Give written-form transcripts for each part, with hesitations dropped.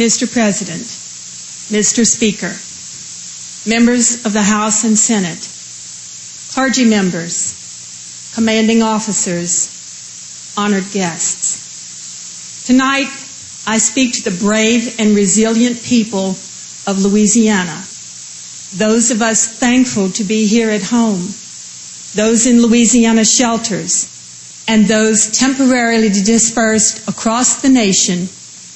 Mr. President, Mr. Speaker, members of the House and Senate, clergy members, commanding officers, honored guests. Tonight, I speak to the brave and resilient people of Louisiana, those of us thankful to be here at home, those in Louisiana shelters, and those temporarily dispersed across the nation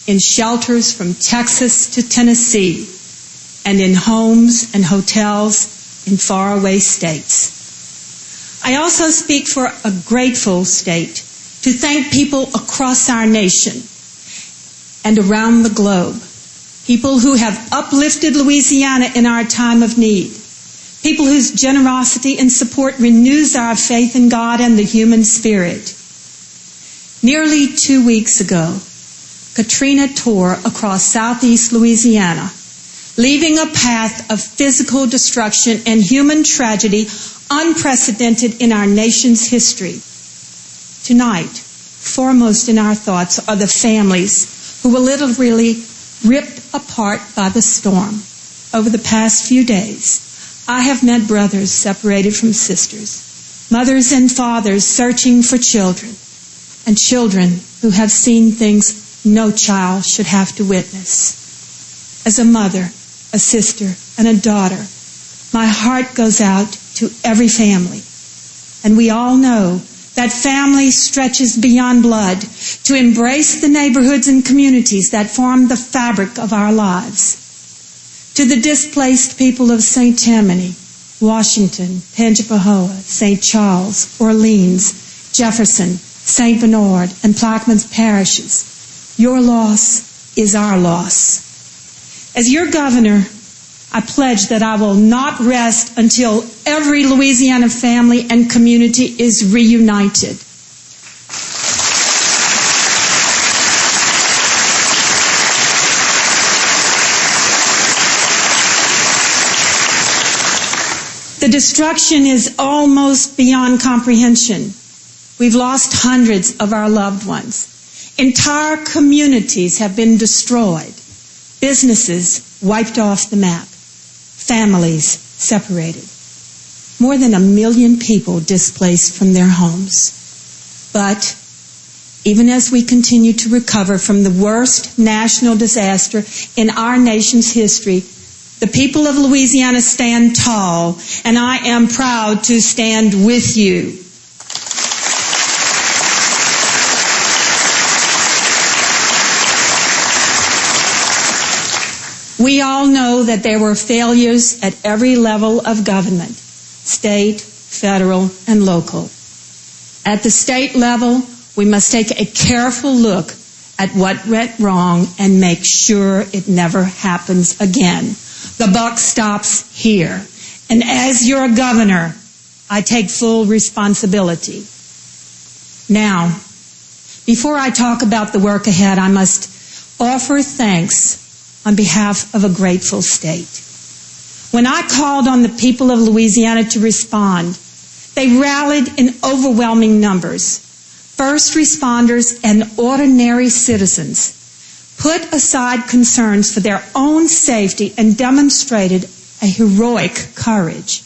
in shelters from Texas to Tennessee, and in homes and hotels in faraway states. I also speak for a grateful state to thank people across our nation and around the globe, people who have uplifted Louisiana in our time of need, people whose generosity and support renews our faith in God and the human spirit. Nearly 2 weeks ago, Katrina tore across southeast Louisiana, leaving a path of physical destruction and human tragedy unprecedented in our nation's history. Tonight, foremost in our thoughts are the families who were literally ripped apart by the storm. Over the past few days, I have met brothers separated from sisters, mothers and fathers searching for children, and children who have seen things no child should have to witness. As a mother, a sister, and a daughter, my heart goes out to every family. And we all know that family stretches beyond blood to embrace the neighborhoods and communities that form the fabric of our lives. To the displaced people of St. Tammany, Washington, Tangipahoa, St. Charles, Orleans, Jefferson, St. Bernard, and Plaquemines parishes, your loss is our loss. As your governor, I pledge that I will not rest until every Louisiana family and community is reunited. The destruction is almost beyond comprehension. We've lost hundreds of our loved ones. Entire communities have been destroyed, businesses wiped off the map, families separated, more than 1 million people displaced from their homes. But even as we continue to recover from the worst national disaster in our nation's history, the people of Louisiana stand tall, and I am proud to stand with you. We all know that there were failures at every level of government, state, federal, and local. At the state level, we must take a careful look at what went wrong and make sure it never happens again. The buck stops here. And as your governor, I take full responsibility. Now, before I talk about the work ahead, I must offer thanks on behalf of a grateful state. When I called on the people of Louisiana to respond, they rallied in overwhelming numbers. First responders and ordinary citizens put aside concerns for their own safety and demonstrated a heroic courage.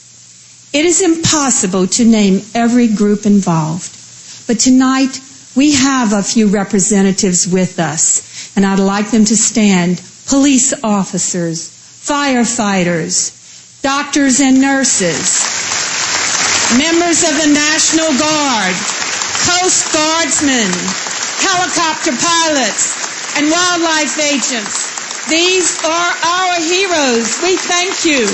It is impossible to name every group involved, but tonight we have a few representatives with us, and I'd like them to stand. Police officers, firefighters, doctors and nurses, members of the National Guard, Coast Guardsmen, helicopter pilots, and wildlife agents. These are our heroes. We thank you.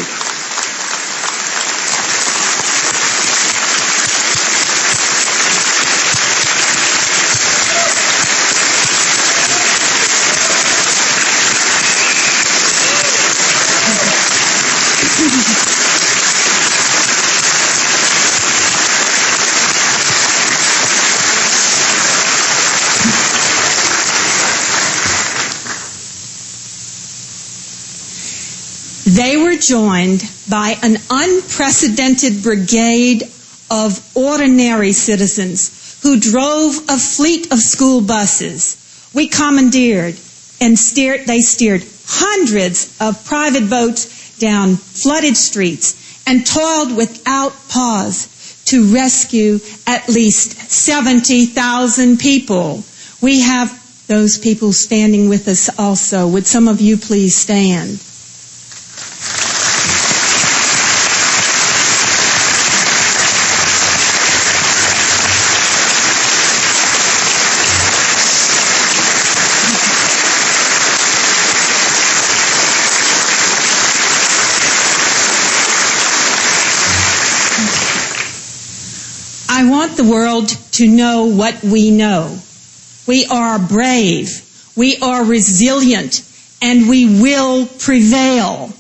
They were joined by an unprecedented brigade of ordinary citizens who drove a fleet of school buses. We commandeered and they steered hundreds of private boats down flooded streets and toiled without pause to rescue at least 70,000 people. We have those people standing with us also. Would some of you please stand? I want the world to know what we know. We are brave, we are resilient, and we will prevail.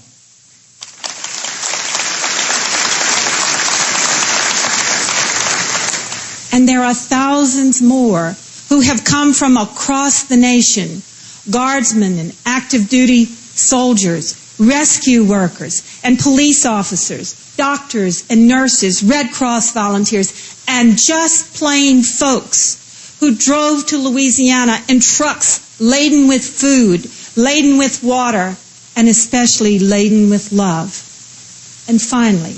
And there are thousands more who have come from across the nation, guardsmen and active duty soldiers, rescue workers and police officers, doctors and nurses, Red Cross volunteers, and just plain folks who drove to Louisiana in trucks laden with food, laden with water, and especially laden with love. And finally,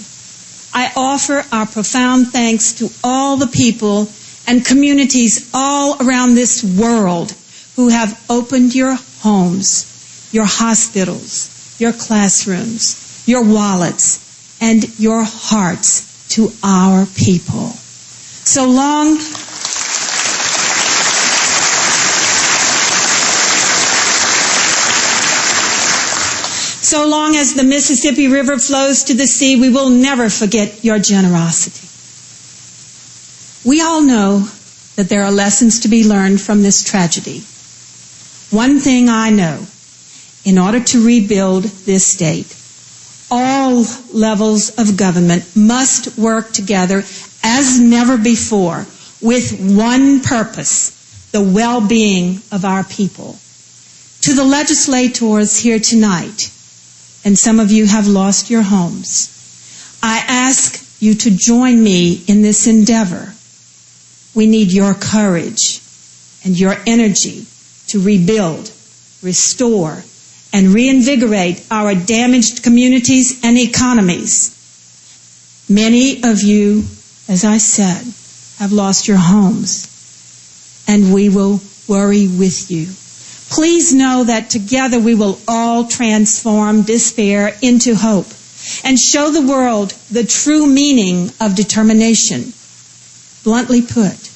I offer our profound thanks to all the people and communities all around this world who have opened your homes, your hospitals, your classrooms, your wallets, and your hearts to our people. So long as the Mississippi River flows to the sea, we will never forget your generosity. We all know that there are lessons to be learned from this tragedy. One thing I know, in order to rebuild this state, all levels of government must work together as never before with one purpose, the well-being of our people. To the legislators here tonight, and some of you have lost your homes, I ask you to join me in this endeavor. We need your courage and your energy to rebuild, restore, and reinvigorate our damaged communities and economies. Many of you, as I said, have lost your homes, and we will worry with you. Please know that together we will all transform despair into hope and show the world the true meaning of determination. Bluntly put,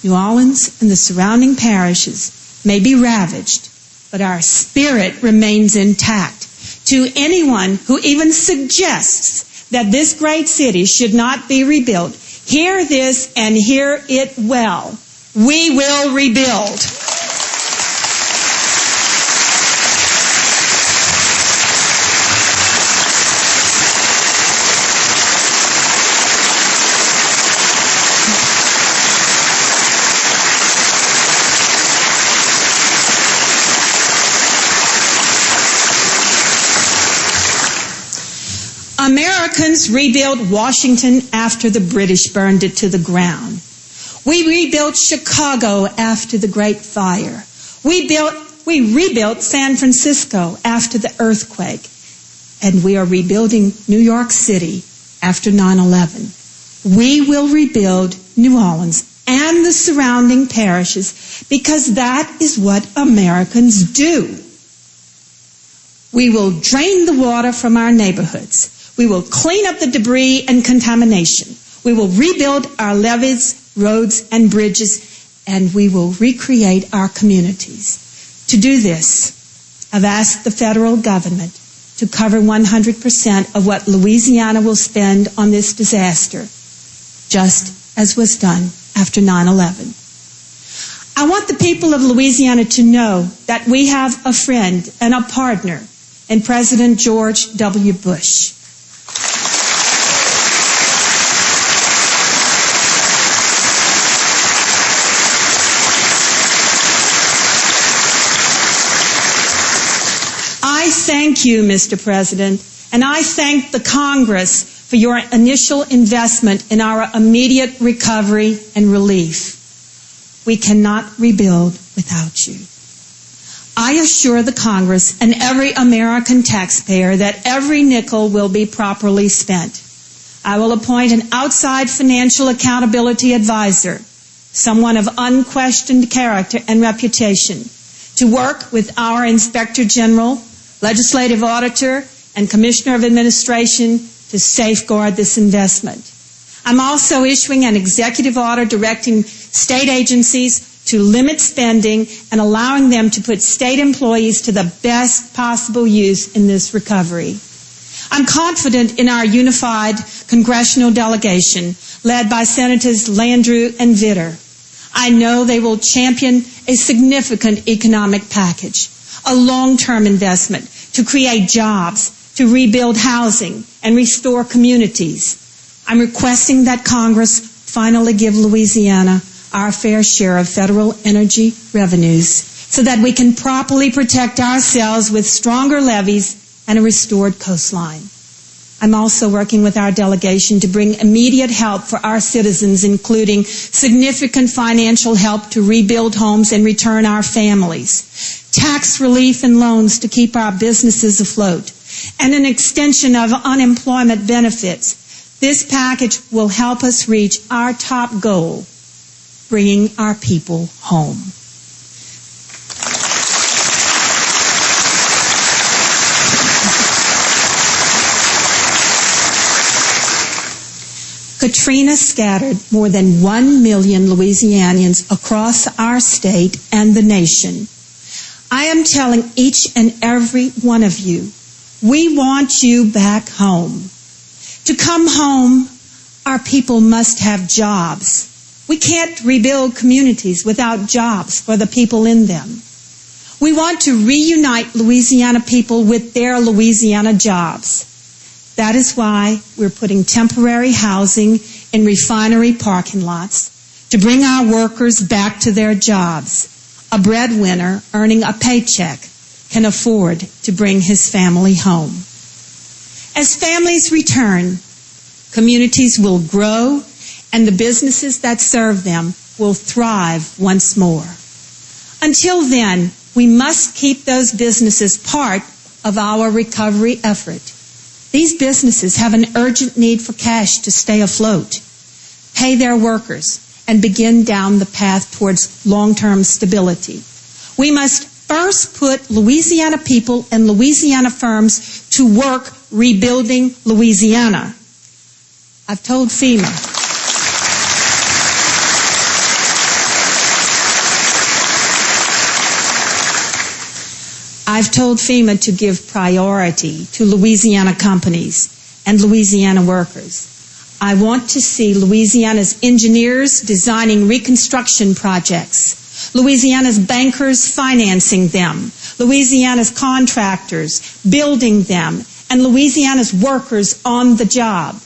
New Orleans and the surrounding parishes may be ravaged, but our spirit remains intact. To anyone who even suggests that this great city should not be rebuilt, hear this and hear it well. We will rebuild. Americans rebuilt Washington after the British burned it to the ground. We rebuilt Chicago after the Great Fire. We rebuilt San Francisco after the earthquake. And we are rebuilding New York City after 9/11. We will rebuild New Orleans and the surrounding parishes because that is what Americans do. We will drain the water from our neighborhoods. We will clean up the debris and contamination. We will rebuild our levees, roads, and bridges, and we will recreate our communities. To do this, I've asked the federal government to cover 100% of what Louisiana will spend on this disaster, just as was done after 9/11. I want the people of Louisiana to know that we have a friend and a partner in President George W. Bush. I thank you, Mr. President, and I thank the Congress for your initial investment in our immediate recovery and relief. We cannot rebuild without you. I assure the Congress and every American taxpayer that every nickel will be properly spent. I will appoint an outside financial accountability advisor, someone of unquestioned character and reputation, to work with our Inspector General, Legislative Auditor, and Commissioner of Administration to safeguard this investment. I'm also issuing an executive order directing state agencies to limit spending and allowing them to put state employees to the best possible use in this recovery. I'm confident in our unified congressional delegation led by Senators Landrieu and Vitter. I know they will champion a significant economic package, a long-term investment to create jobs, to rebuild housing, and restore communities. I'm requesting that Congress finally give Louisiana our fair share of federal energy revenues so that we can properly protect ourselves with stronger levees and a restored coastline. I'm also working with our delegation to bring immediate help for our citizens, including significant financial help to rebuild homes and return our families, tax relief and loans to keep our businesses afloat, and an extension of unemployment benefits. This package will help us reach our top goal, bringing our people home. Katrina scattered more than 1 million Louisianians across our state and the nation. I am telling each and every one of you, we want you back home. To come home, our people must have jobs. We can't rebuild communities without jobs for the people in them. We want to reunite Louisiana people with their Louisiana jobs. That is why we're putting temporary housing in refinery parking lots to bring our workers back to their jobs. A breadwinner earning a paycheck can afford to bring his family home. As families return, communities will grow and the businesses that serve them will thrive once more. Until then, we must keep those businesses part of our recovery effort. These businesses have an urgent need for cash to stay afloat, pay their workers, and begin down the path towards long-term stability. We must first put Louisiana people and Louisiana firms to work rebuilding Louisiana. I've told FEMA to give priority to Louisiana companies and Louisiana workers. I want to see Louisiana's engineers designing reconstruction projects, Louisiana's bankers financing them, Louisiana's contractors building them, and Louisiana's workers on the job.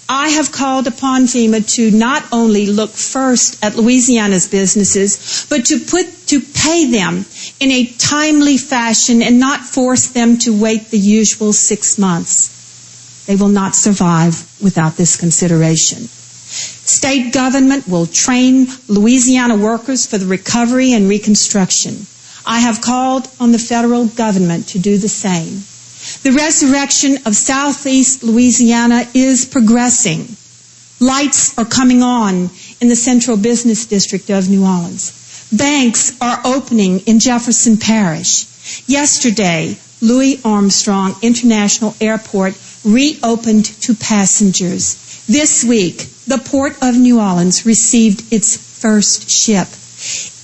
I have called upon FEMA to not only look first at Louisiana's businesses, but to pay them in a timely fashion and not force them to wait the usual 6 months. They will not survive without this consideration. State government will train Louisiana workers for the recovery and reconstruction. I have called on the federal government to do the same. The resurrection of Southeast Louisiana is progressing. Lights are coming on in the Central Business District of New Orleans. Banks are opening in Jefferson Parish. Yesterday, Louis Armstrong International Airport reopened to passengers. This week, the Port of New Orleans received its first ship.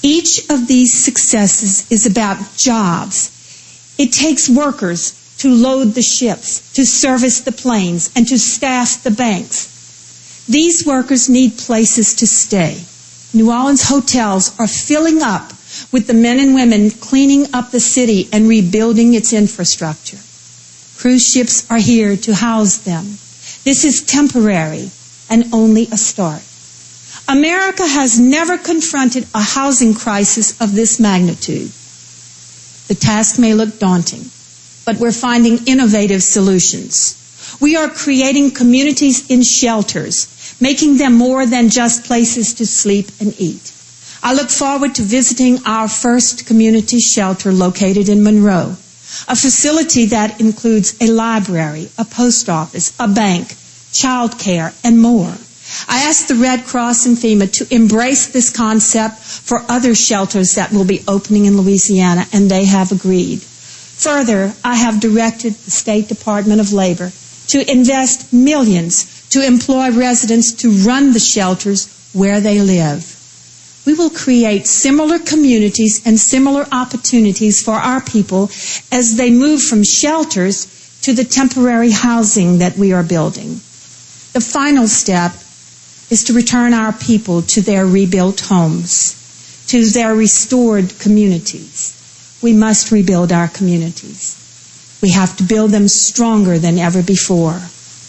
Each of these successes is about jobs. It takes workers to load the ships, to service the planes, and to staff the banks. These workers need places to stay. New Orleans hotels are filling up with the men and women cleaning up the city and rebuilding its infrastructure. Cruise ships are here to house them. This is temporary and only a start. America has never confronted a housing crisis of this magnitude. The task may look daunting, but we're finding innovative solutions. We are creating communities in shelters, making them more than just places to sleep and eat. I look forward to visiting our first community shelter located in Monroe, a facility that includes a library, a post office, a bank, child care, and more. I asked the Red Cross and FEMA to embrace this concept for other shelters that will be opening in Louisiana, and they have agreed. Further, I have directed the State Department of Labor to invest millions to employ residents to run the shelters where they live. We will create similar communities and similar opportunities for our people as they move from shelters to the temporary housing that we are building. The final step is to return our people to their rebuilt homes, to their restored communities. We must rebuild our communities. We have to build them stronger than ever before.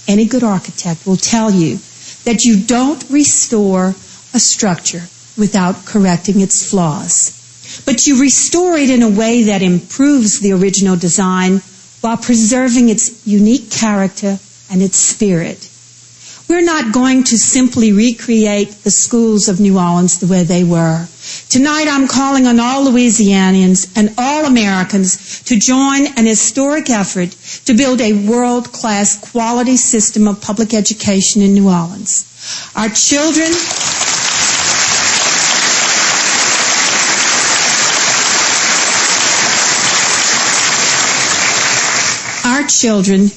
Any good architect will tell you that you don't restore a structure without correcting its flaws. But you restore it in a way that improves the original design while preserving its unique character and its spirit. We're not going to simply recreate the schools of New Orleans the way they were. Tonight I'm calling on all Louisianians and all Americans to join an historic effort to build a world-class quality system of public education in New Orleans. Our children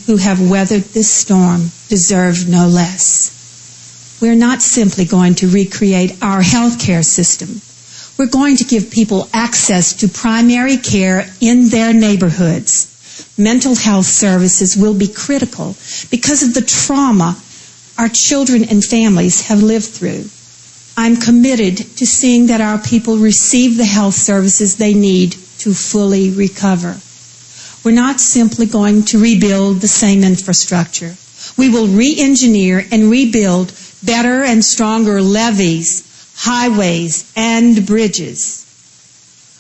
who have weathered this storm deserve no less. We're not simply going to recreate our healthcare system. We're going to give people access to primary care in their neighborhoods. Mental health services will be critical because of the trauma our children and families have lived through. I'm committed to seeing that our people receive the health services they need to fully recover. We're not simply going to rebuild the same infrastructure. We will re-engineer and rebuild better and stronger levees, highways, and bridges.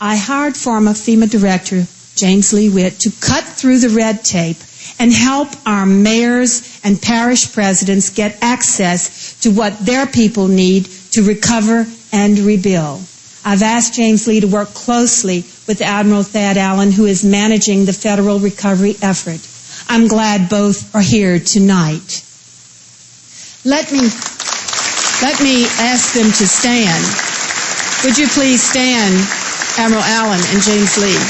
I hired former FEMA Director James Lee Witt to cut through the red tape and help our mayors and parish presidents get access to what their people need to recover and rebuild. I've asked James Lee to work closely with Admiral Thad Allen, who is managing the federal recovery effort. I'm glad both are here tonight. Let me ask them to stand. Would you please stand, Admiral Allen and James Lee?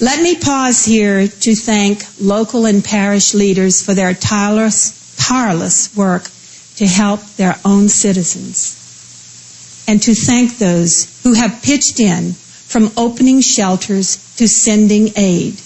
Let me pause here to thank local and parish leaders for their tireless work to help their own citizens, and to thank those who have pitched in from opening shelters to sending aid.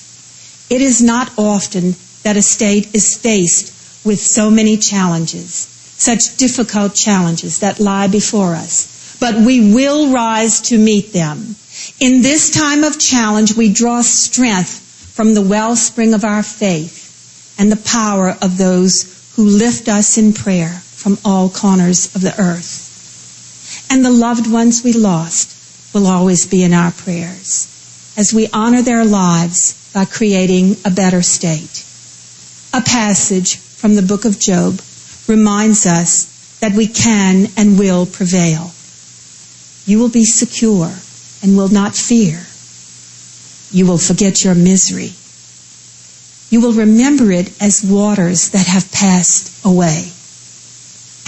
It is not often that a state is faced with so many challenges, such difficult challenges that lie before us, but we will rise to meet them. In this time of challenge, we draw strength from the wellspring of our faith and the power of those who lift us in prayer from all corners of the earth. And the loved ones we lost will always be in our prayers as we honor their lives by creating a better state. A passage from the book of Job reminds us that we can and will prevail. You will be secure and will not fear. You will forget your misery. You will remember it as waters that have passed away.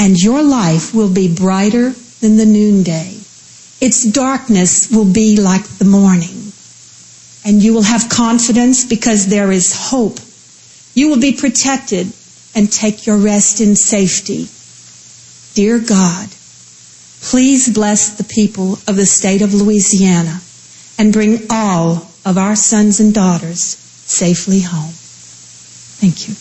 And your life will be brighter than the noonday. Its darkness will be like the morning. And you will have confidence because there is hope. You will be protected and take your rest in safety. Dear God, please bless the people of the state of Louisiana and bring all of our sons and daughters safely home. Thank you.